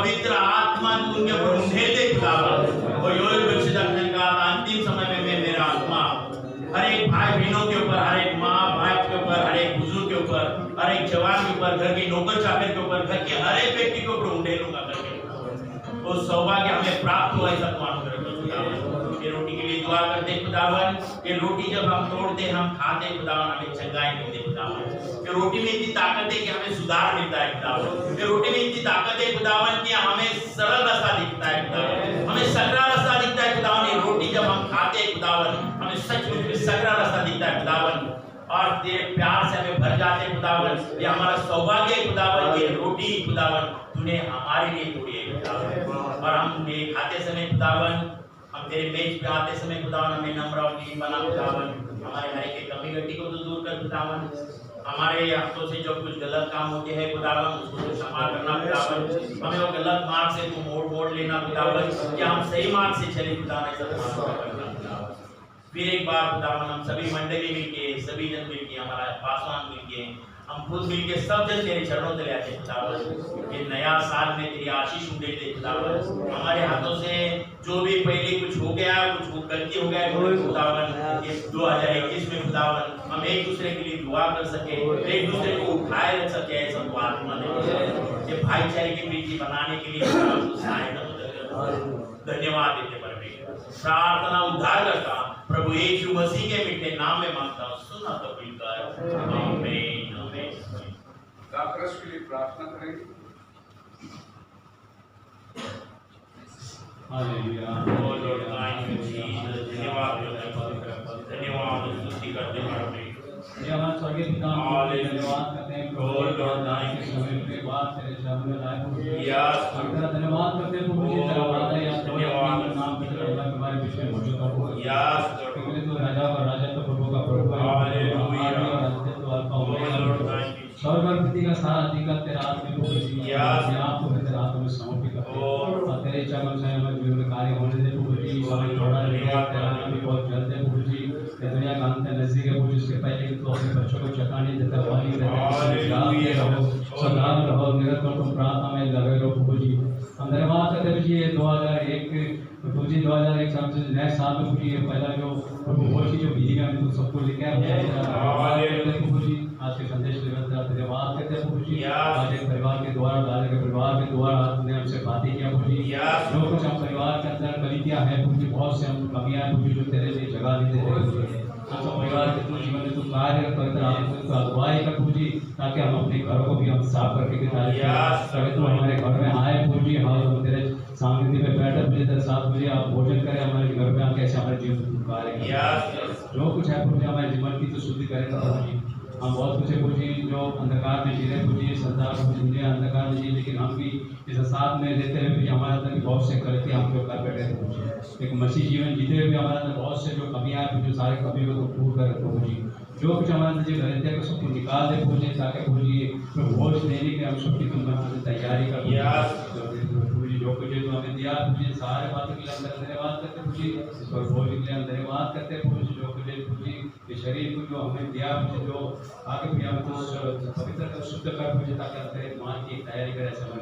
पवित्र आत्मा तू उनके ऊपर उंडेल दे खुदावन। और योएल भविष्यद्वक्ता ने कहा था अंतिम समय में मैं मेरा आत्मा हर एक भाई बहनों के ऊपर, हर एक माँ भाई के ऊपर, हर एक बुजुर्ग के ऊपर, हर एक जवान के ऊपर, घर के नौकर चाकर के ऊपर, घर के हर एक व्यक्ति के ऊपर उंडेलूंगा करके वो सौभाग्य हमें प्राप्त हुआ। ऐसा तुम अनुग्रह करो खुदावन। ये रोटी के लिए दुआ करते खुदावन। ये रोटी जब हम तोड़ते हम खाते खुदावन, हमें चंगाई मिलती खुदावन। ये रोटी में इतनी ताकत है कि हमें सुधार मिलता है खुदावन। ये रोटी में इतनी ताकत है खुदावन कि हमें सरल रास्ता दिखता है खुदावन, हमें सकरा रास्ता दिखता है खुदावन। ये रोटी जब हम खाते हैं खुदावन, हमें सचमुच में सकरा रास्ता दिखता है खुदावन, और तेरे प्यार से हमें भर जाते हैं खुदावन। ये हमारा सौभाग्य है खुदावन। ये रोटी खुदावन तूने हमारे लिए तोड़ी है खुदावन, और हम ये खाते समय खुदावन, हम तेरे मेज पे आते समय खुदावन हमें नम्र और दीन बना खुदावन। हमारे हर एक कमी गलती को तो दूर कर खुदावन। हमारे हाथों से जो कुछ गलत काम होते हैं खुदावन, उसको तो क्षमा करना खुदावन। हमें वो गलत मार्ग से तू मोड़ लेना खुदावन, कि हम सही मार्ग से चले खुदावन। ऐसा करना खुदावन। फिर एक बार खुदावन हम सभी मंडली मिलके, सभी जन मिलके, हमारा पासवान मिलके, हम खुद मिलके सब जन तेरे चरणों तले आते खुदावन। ये नया साल में तेरी आशीष उड़े खुदावन। हमारे हाथों से जो भी पहले कुछ हो गया, कुछ गलती हो गया खुदावन, ये 2021 में खुदावन हम एक दूसरे के लिए दुआ कर सके, एक दूसरे को उठाए रख सके। ऐसा तो आत्मा दे, ये भाईचारे की प्रीति बनाने के लिए धन्यवाद देते परमेश्वर। प्रार्थना उद्धार करता प्रभु यीशु मसीह के मीठे नाम में मांगता हूँ, सुना तो मिलकर आमीन। दाखरस के लिए प्रार्थना करेंगे। Hallelujah. O lord thank you Jesus. धन्यवाद धन्यवाद स्तुति करते हैं परमेश्वर। ये हमारे स्वर्गीय पिता धन्यवाद करते हैं ओ लॉर्ड थैंक यू समय के बाद तेरे शब्द में लाए प्रभु। यस हम तेरा धन्यवाद करते हैं प्रभु जी। तेरा वादा है या धन्यवाद नाम के अल्लाह के बारे में मौजूद हो। यस क्योंकि तू राजा और राजा तो प्रभु का प्रभु है। हालेलुया। और अंत तो अल्फा ओ ओमेगा। Lord thank you. स्वर्ग और पृथ्वी का सारा अधिकार तेरा हाथ में प्रभु जी। यस मैं आपको तेरे हाथ में समर्पित करता हूं। और तेरे इच्छा के अनुसार हमारे जीवन में कार्य होने दे प्रभु जी। हमें थोड़ा लेगा तेरा नाम भी बहुत जल्द है प्रभु जी। ये दुनिया का अंत नजदीक है प्रभु जी। इसके पहले कि तू अपने बच्चों को चकाने देता वाली हालेलुया। सदा रहो निरंतर तुम प्रार्थना में लगे रहो प्रभु जी। हम धन्यवाद करते हैं जी। ये 2001 प्रभु जी 2001 साल से नए साल में प्रभु जी पहला जो प्रभु वो चीज जो विधि में तुम सबको लेके आए प्रभु जी। आज के संदेश लेकर धन्यवाद करते हैं प्रभु जी। आज एक परिवार के द्वारा दादा के परिवार के द्वारा आपने हमसे बातें किया प्रभु जी। जो कुछ हम परिवार के अंदर गलतियां हैं प्रभु जी, बहुत से हम कमियां हैं प्रभु जी जो तेरे लिए जगह नहीं दे रहे। हम सब परिवार के तू जीवन में तू कार्य कर आप अगुवाई कर प्रभु जी, ताकि हम अपने घरों को भी हम साफ करके तो हमारे घर में आए प्रभु जी। हम तेरे सामने में बैठे मुझे तेरे साथ मुझे आप भोजन करें हमारे घर में आके, ऐसे हमारे जीवन में कार्य जो कुछ है प्रभु जी हमारे जीवन की तो शुद्धि करें प्रभु जी। हम बहुत कुछ है प्रभु जी जो अंधकार में जी रहे प्रभु जी, संसार को दुनिया अंधकार में जी, लेकिन हम भी इस साथ में रहते हुए भी हमारे अंदर भी बहुत से गलती हम जो कर बैठे थे प्रभु जी। एक मसीह जीवन जीते हुए भी हमारे अंदर बहुत से जो कमियां हैं जो सारे कमियों को दूर कर प्रभु जी। जो कुछ हमारे अंदर जो गलतियां को सबको निकाल दे प्रभु जी, ताकि प्रभु जी भोज देने के हम सबकी तुम तैयारी कर प्रभु जी। जो कुछ जो हमें दिया प्रभु जी सारे बातों के लिए हम धन्यवाद करते प्रभु जी। इस पर भोज के लिए हम धन्यवाद करते प्रभु जी। जो कुछ प्रभु जी ये शरीर को जो हमें दिया प्रभु जी, जो आगे भी हम तो पवित्र कर शुद्ध कर प्रभु जी, ताकि हम मान की तैयारी करें ऐसे मन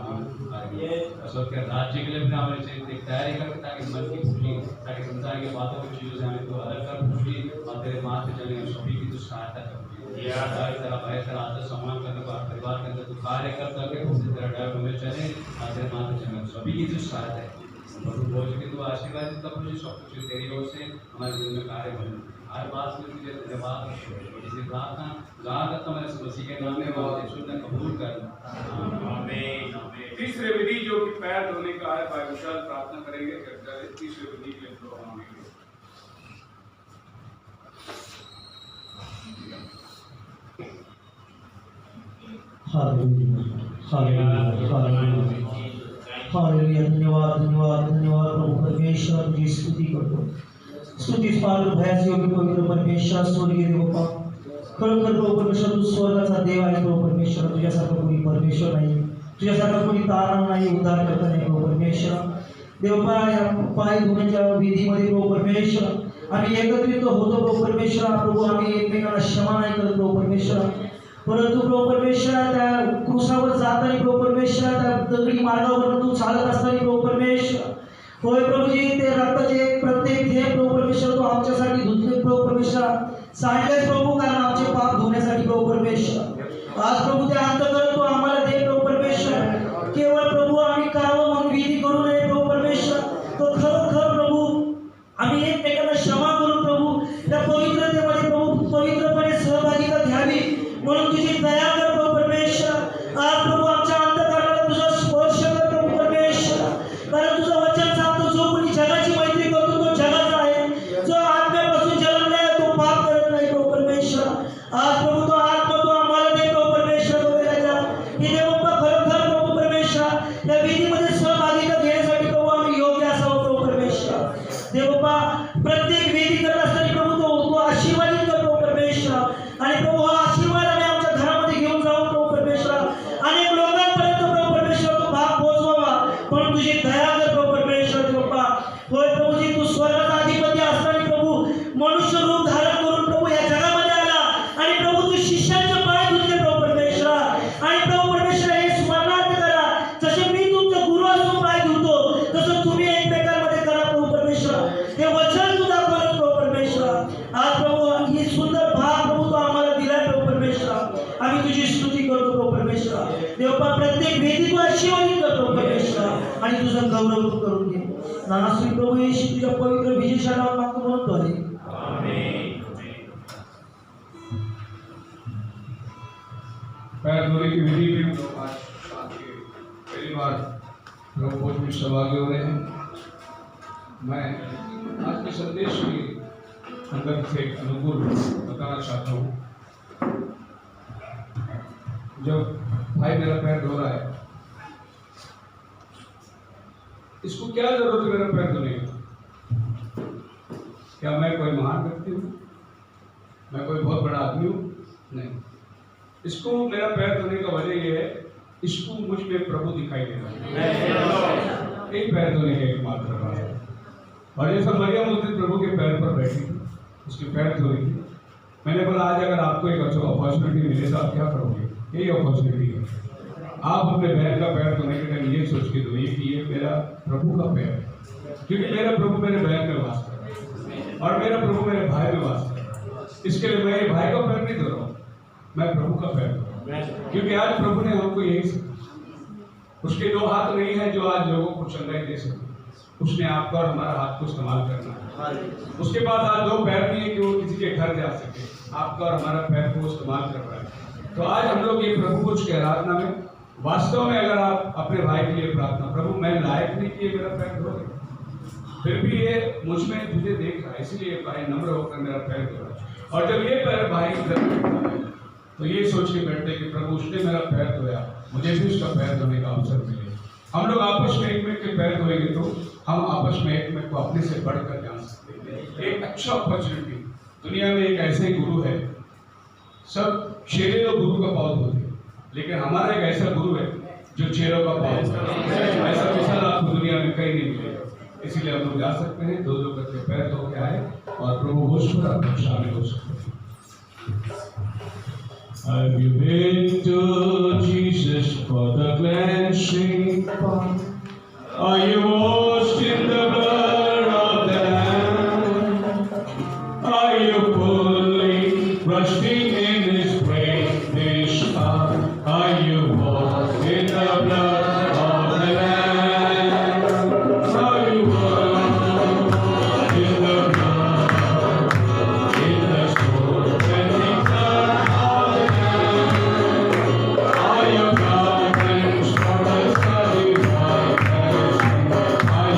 के राज्य के लिए भी हमें तैयारी करें, ताकि मन की प्रभु जी, ताकि संसार की बातों की चीज़ों से हमें तो अलग कर प्रभु जी। और तेरे मार्ग पे चलेंगे सभी की तो सहायता कर तेरा भय तेरा आदर सम्मान करने को परिवार के अंदर तो कार्य कर करके तेरा डर हमें चले और तेरे मार्ग पे चलेंगे सभी की जो सहायता है प्रभु बोझ के तो आशीर्वाद देता प्रभु जी। सब कुछ तेरी ओर से हमारे जीवन में कार्य बने हर बात में तुझे धन्यवाद इसी प्रार्थना जहाँ तक हमारे मसीह के नाम में बहुत सुंदर कबूल कर आमीन। तीसरे विधि जो कि पैर धोने का है, भाई विशाल प्रार्थना करेंगे। तीसरे विधि के लिए प्रोग्राम में हालेलुया। धन्यवाद धन्यवाद धन्यवाद प्रभु परमेश्वर की स्तुति करो। स्तुति पात्र भैंस योग्य पवित्र परमेश्वर स्वर्गीय देवता खरोखर प्रभु परमेश्वर तू स्वर्गाचा देव आहे प्रभु परमेश्वर। तुझ्यासारखा कोणी परमेश्वर नाही, तुझ्यासारखा कोणी तारण नाही, उद्धार करता नाही प्रभु परमेश्वर। देवपाया पाय धुण्याच्या विधीमध्ये प्रभु परमेश्वर आम्ही एकत्रित होतो प्रभु परमेश्वर। प्रभु आम्ही एकमेकांना क्षमा नाही करत प्रभु परमेश्वर। परंतु प्रभू परमेश्वरा त्या क्रूसावर जाताना प्रभू परमेश्वरा त्या दगडी मार्गावर तू चालत असताना प्रभू परमेश्वर होय प्रभूजी ते रक्ताचे प्रत्येक थेंब प्रभू परमेश्वर तू आमच्यासाठी धुतले प्रभू परमेश्वर सांडलेच प्रभू कारण आमचे पाप धुण्यासाठी प्रभू परमेश्वर आज प्रभू ते अंतःकरण तू आम्हाला दे प्रभू परमेश्वर केवळ प्रभू आम्ही करावं म्हणून विधी करू नये प्रभू परमेश्वर तो खरोखर प्रभू आम्ही एकमेकांना क्षमा करून प्रभू त्या पवित्रतेमध्ये प्रभू पवित्रपणे सहभागिता घ्यावी म्हणून तुझी दया कर प्रभू परमेश्वर आज प्रभू आमच्या अंतःकरणाला तुझा स्पर्श कर प्रभू परमेश्वर कारण तुझं वचन सांगतो जो कोणी जगाची मैत्री करतो तो जगाचा आहे जो आत्म्यापासून जन्मलाय तो पाप करत नाही प्रभू परमेश्वर आज प्रभू तो आत्मा तो आम्हाला दे प्रभू परमेश्वर वगैरेचा की देवप्पा खरोखर प्रभू परमेश्वर या विधीमध्ये सहभागिता घेण्यासाठी प्रभू आम्ही योग्य असावं प्रभू परमेश्वर देवप्पा प्रत्येक वेदी करत असताना प्रभू तो आशीर्वादित कर प्रभू परमेश्वर आणि प्रभू हा आशीर्वाद आम्ही आमच्या घरामध्ये घेऊन जाऊ प्रभू परमेश्वर अनेक लोकांपर्यंत प्रभू परमेश्वर तो भाग पोहोचवावा म्हणून तुझी दया कर प्रभू परमेश्वर देवप्पा होय प्रभूजी तू स्वर्गाचा अधिपती असताना प्रभू मनुष्य रूप धारण करून प्रभू या जगामध्ये आला आणि प्रभू तू शिष्यांचे पाय धुतले प्रभू परमेश्वर आणि प्रभू परमेश्वर हे स्मरणार्थ करा जसे मी तुमचे गुरु असून पाय धुतो तसं तुम्ही एकमेकांमध्ये करा प्रभू परमेश्वर हे वचन तू दाखवलं प्रभू परमेश्वर आज प्रभू ही सुंदर भाग प्रभू तू आम्हाला दिला प्रभू परमेश्वर आम्ही तुझी स्तुती करतो प्रभू परमेश्वर देवपा प्रत्येक वेदी तू आशीर्वादित कर प्रभू परमेश्वर आणि तुझा गौरव तू करून घे नानाश्री प्रभू येशू तुझ्या पवित्र विजयच्या नावात मागतो म्हणतो आहे पैर धोने की विधि में हम लोग आज आके पहली बार प्रभु भोज में सहभागी हो रहे हैं। मैं आज के संदेश के अंदर से एक अनुकूल बताना चाहता हूँ। जब भाई मेरा पैर धो रहा है, इसको क्या जरूरत है मेरा पैर धोने की? क्या मैं कोई महान व्यक्ति हूँ? मैं कोई बहुत बड़ा आदमी हूँ? नहीं। इसको मेरा पैर धोने का वजह यह है, इसको मुझ में प्रभु दिखाई दे रहा है। एक पैर धोने का एकमात्र बात है। और जैसा मरियम उस दिन प्रभु के पैर पर बैठी, उसके पैर धो रही थी। मैंने बोला आज अगर आपको एक अच्छा अपॉर्चुनिटी मिले तो आप क्या करोगे? यही अपॉर्चुनिटी है। आप अपने बहन का पैर धोने के टाइम ये सोच के धोइए कि ये मेरा प्रभु का पैर है, क्योंकि मेरा प्रभु मेरे बहन में वास है और मेरा प्रभु मेरे भाई में वास है। इसके लिए मैं ये भाई का पैर नहीं धो रहा हूँ, मैं प्रभु का पैर धो रहा हूँ, क्योंकि आज प्रभु ने हमको यही सिखाया। उसके दो हाथ नहीं है जो आज लोगों को चंगाई दे सके, उसने आपका और हमारा हाथ को इस्तेमाल करना है। उसके पास आज दो पैर नहीं है कि वो किसी के घर जा सके, आपका और हमारा पैर को इस्तेमाल कर रहा है। तो आज हम लोग ये प्रभु कुछ की आराधना में वास्तव में अगर आप अपने भाई के लिए प्रार्थना, प्रभु मैं लायक नहीं कि मेरा पैर धो दे, फिर भी ये मुझ में तुझे देख रहा है, इसीलिए भाई नम्र होकर मेरा पैर धो रहा है। और जब ये पैर भाई इधर बैठता है तो ये सोच के बैठते कि प्रभु उसने मेरा पैर धोया, मुझे भी उसका पैर धोने का अवसर मिले। हम लोग आपस में एक के पैर धोएंगे तो हम आपस में एक को अपने से बढ़कर जान सकते हैं। एक अच्छा अपॉर्चुनिटी। दुनिया में एक ऐसे गुरु है, सब शेरे और गुरु का पाव धोते, लेकिन हमारा एक ऐसा गुरु है जो चेहरों का पाव धोता है। ऐसा मिसाल आपको दुनिया में कहीं नहीं मिलेगा। इसीलिए हम लोग जा सकते हैं, दो दो करके पैर धो के आए और प्रभु होश पर आप शामिल हो सकते हैं। Have you been to Jesus for the cleansing power? Are you washed in the blood of the Lamb? Are you fully trusting in His grace this hour? Are you washed in the blood of the Lamb? Are you washed in the blood, in the soul cleansing blood? Are you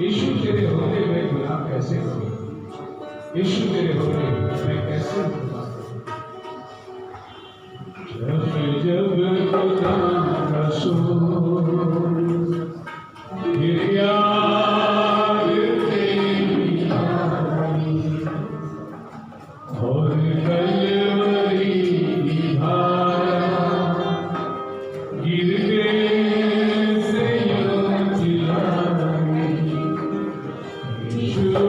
यीशु तेरे होने में गुनाह कैसे करूं? यीशु तेरे होने में मैं कैसे गुनाह करूं? जब खुदा का सूर गिर याद तेरी आई और कलवरी की धारा गिर गए से यूं चिल्लाई यीशु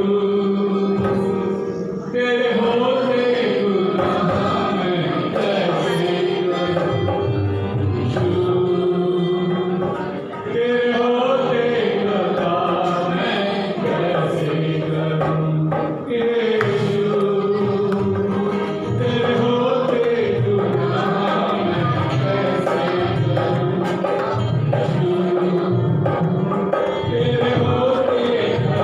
तेरे होते गुनाह मैं कैसे करूं यीशु तेरे होते गुनाह मैं कैसे करूं यीशु तेरे होते गुनाह मैं कैसे करूं यीशु तेरे होते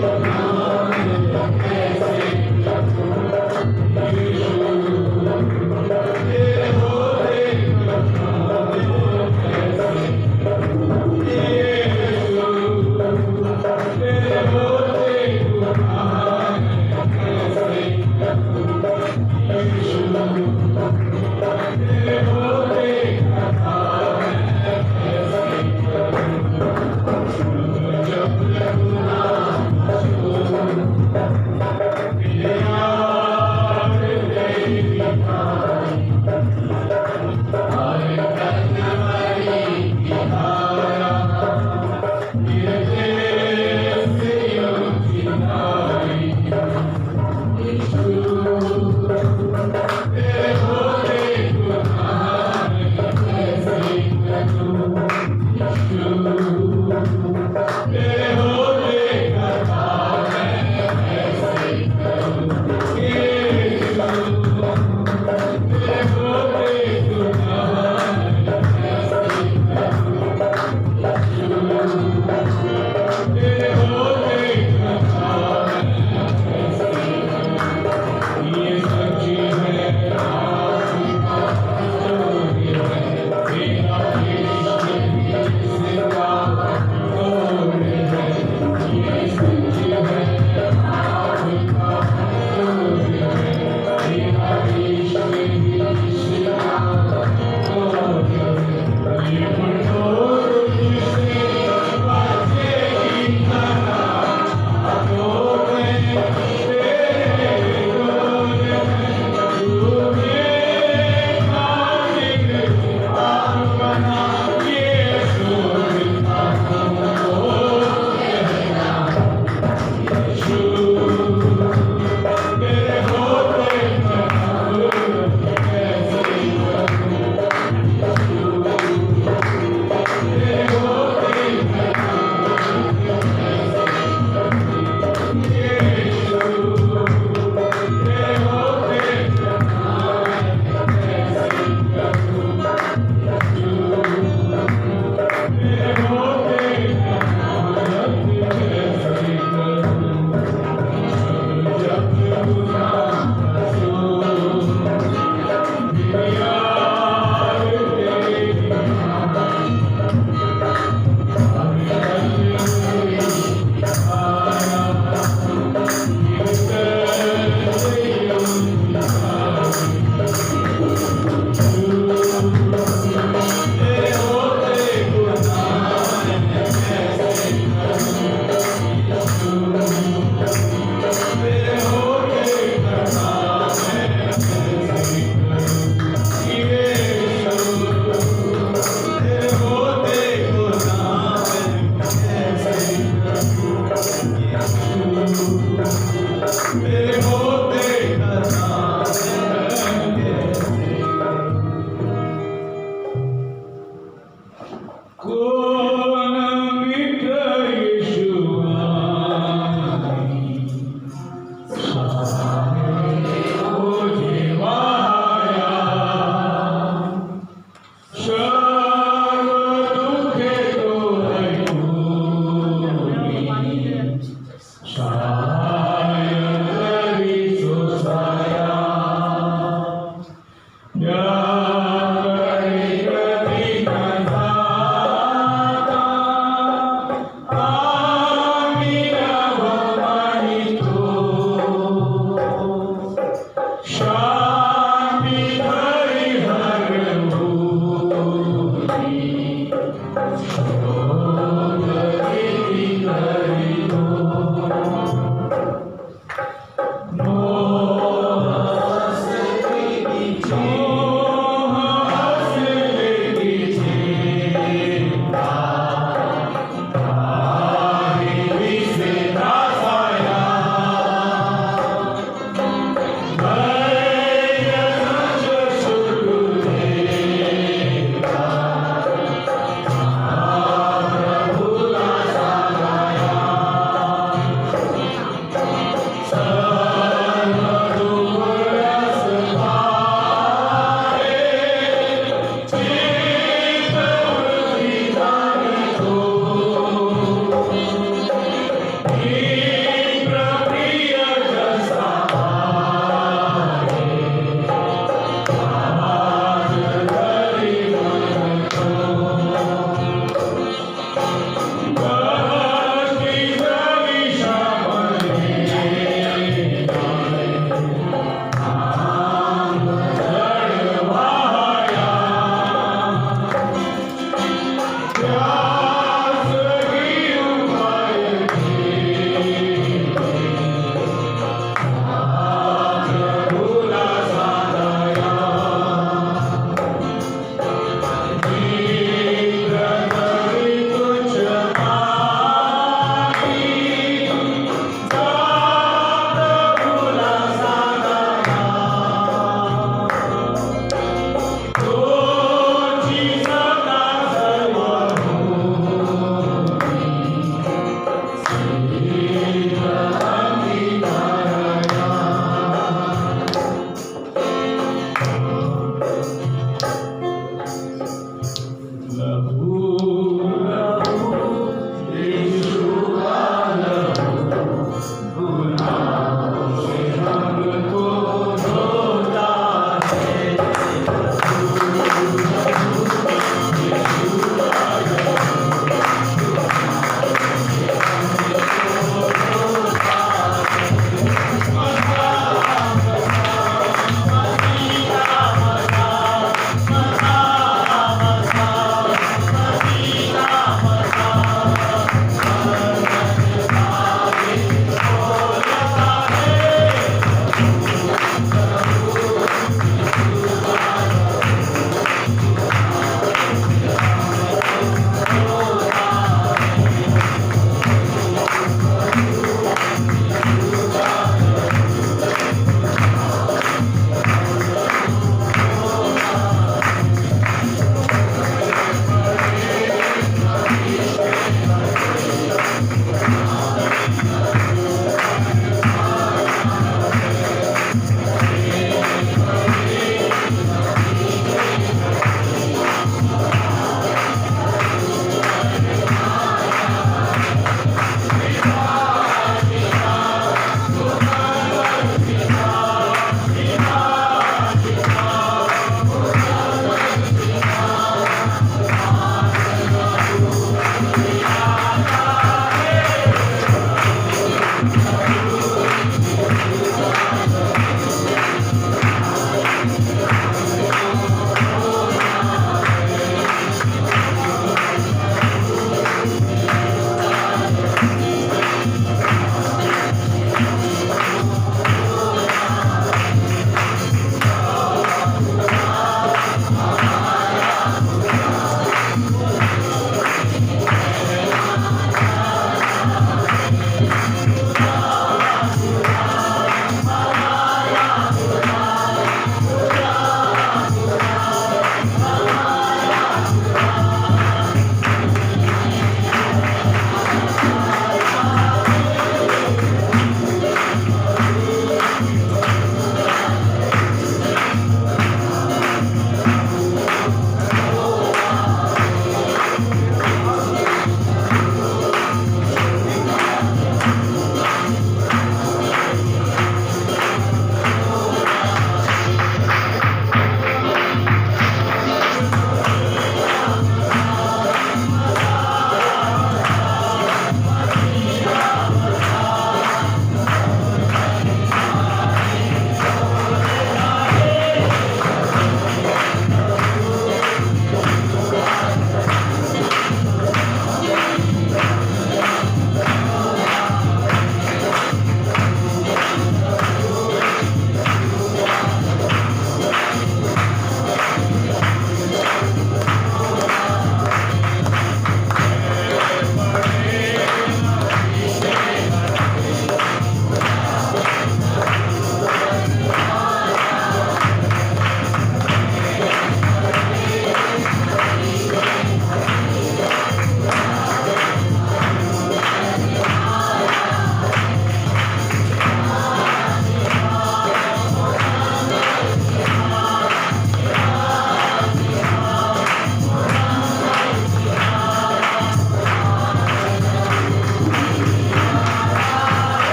गुनाह मैं कैसे करूं तेरे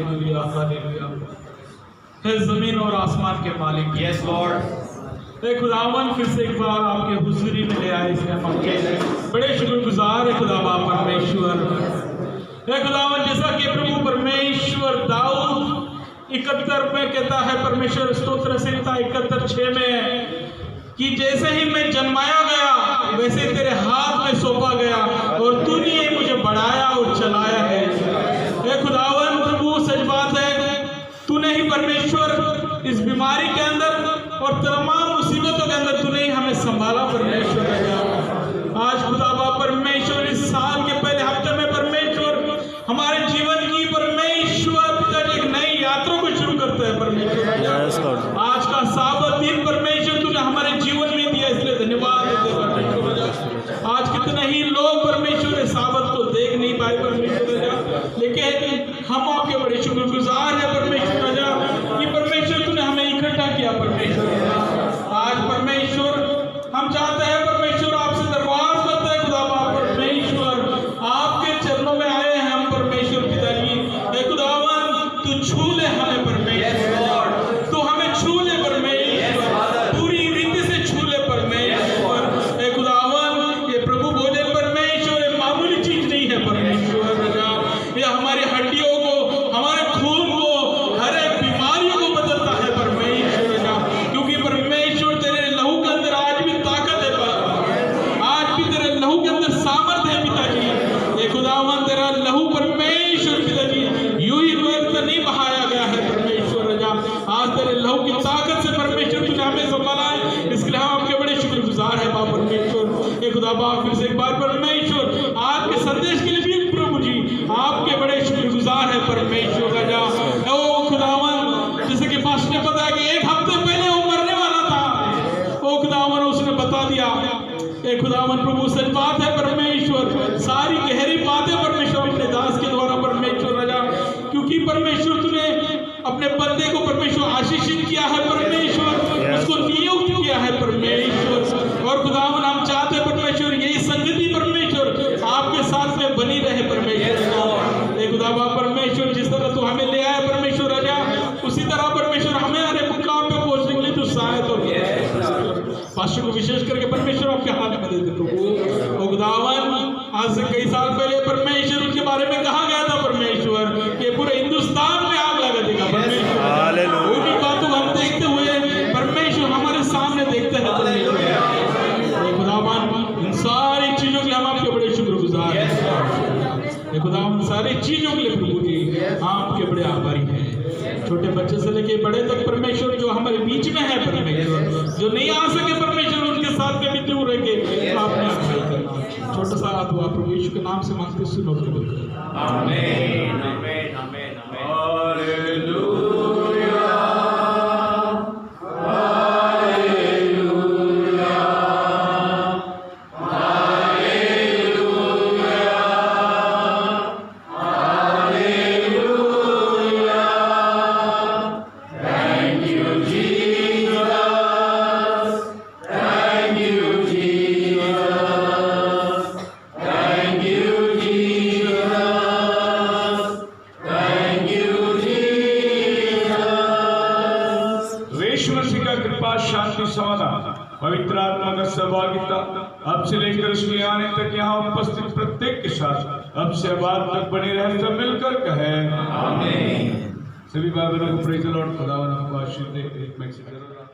हालेलुया हालेलुया। हे जमीन और आसमान के मालिक, Yes, Lord. हे खुदावन फिर से एक बार आपके हुजूरी में ले आए इसलिए हम आपके बड़े शुक्रगुजार है खुदा बाप परमेश्वर। हे खुदावन, जैसा कि प्रभु परमेश्वर दाऊद 71 में कहता है, परमेश्वर स्तोत्र संहिता 71:6 में कि जैसे ही मैं जन्माया गया वैसे तेरे हाथ में सौंपा गया और तूने मुझे बढ़ाया और चलाया है। हे खुदावन प्रभु, सच बात है, तूने ही परमेश्वर इस बीमारी के अंदर और तमाम मुसीबतों के अंदर तूने ही हमें संभाला परमेश्वर। आज खुदा बाप परमेश्वर इस साल के पहले हफ्ते में परमेश्वर हमारे जीवन की परमेश्वर एक नई यात्रा को शुरू करता है परमेश्वर। आज का साबत दिन परमेश्वर तूने हमारे जीवन में दिया, इसलिए धन्यवाद देते हैं परमेश्वर। आज कितने ही लोग परमेश्वर इस साबत को देख नहीं पाए परमेश्वर, लेकिन हम आपके बड़े शुक्रगुजार हैं परमेश्वर राजा कि परमेश्वर तूने हमें इकट्ठा किया परमेश्वर। आज परमेश्वर हम चाहते हैं परमेश्वर आपसे दरबार करते हैं खुदा बाप परमेश्वर, आपके चरणों में आए हैं हम परमेश्वर पिताजी। हे खुदावन तू छू ले हमें परमेश्वर, तू हमें छू ले परमेश्वर, पूरी रीति से छू ले परमेश्वर। हे खुदावन ये प्रभु भोजन परमेश्वर ये मामूली चीज नहीं है परमेश्वर राजा, ये हमारी हड्डियों को, हमारे खून को, हर एक बीमारियों को बदलता है परमेश्वर राजा, क्योंकि परमेश्वर तेरे लहू के अंदर आज भी ताकत है, आज भी तेरे लहू के अंदर सामर्थ्य है पिताजी। ये खुदावन तेरा लहू परमेश्वर पिताजी यूं ही व्यर्थ नहीं बहाया गया है परमेश्वर राजा, आज तेरे लहू की ताकत से परमेश्वर तूने हमें संभाला है, इसके लिए हम आपके बड़े शुक्रगुजार है बाप परमेश्वर। ये खुदा बाप फिर से एक बार परमेश्वर आपके संदेश के लिए भी प्रभु जी आपके बड़े शुक्रगुजार है परमेश्वर राजा। ओ खुदावन, जैसे कि पास्टर ने बताया कि एक हफ्ते पहले वो मरने वाला था, ओ खुदावन उसने बता दिया। ए खुदावन प्रभु सच बात है परमेश्वर, सारी गहरी बातें परमेश्वर अपने दास के द्वारा परमेश्वर राजा, क्योंकि परमेश्वर तूने अपने बंदे को परमेश्वर आशीषित किया है परमेश्वर, उसको नियुक्त किया है परमेश्वर। और खुदावन हम चाहते हैं परमेश्वर यही संगति परमेश्वर आपके साथ में बनी रहे परमेश्वर। ए खुदा बाप परमेश्वर, जिस तरह तू हमें ले आया परमेश्वर राजा, उसी तरह परमेश्वर हमें हर एक मुकाम पे पहुंचने के लिए तू सहायता हो। पास्टर को विशेष करके परमेश्वर आपके हाथ में देते प्रभु। ओ खुदावन, आज से कई साल पहले परमेश्वर उनके बारे में कहा गया था परमेश्वर कि पूरे हिंदुस्तान में आग लगा देगा परमेश्वर। उन्हीं बातों को हम देखते हुए परमेश्वर हमारे सामने देखते हैं परमेश्वर। खुदावन इन सारी चीजों के लिए हम आपके बड़े शुक्रगुजार हैं खुदावन, सारी चीजों के लिए प्रभु जी आपके बड़े आभारी हैं। छोटे बच्चे से लेके बड़े तक परमेश्वर जो हमारे बीच में है परमेश्वर, जो नहीं आ सके परमेश्वर उनके साथ में भी दूर रहेंगे, आपने अगुवाई करना। छोटा सा दुआ प्रभु यीशु के नाम से मांगते सुनो कबूल करो। आमीन आमीन आमीन आमीन। हालेलुया पवित्र आत्मा का सहभागिता अब से लेकर उसके आने तक यहाँ उपस्थित प्रत्येक के साथ अब से बाद तक बनी रहे, सब मिलकर कहे आमीन। सभी भाई बहनों को प्रेज़ द लॉर्ड। खुदावन आपको आशीष दे। एक मैसेज जरूर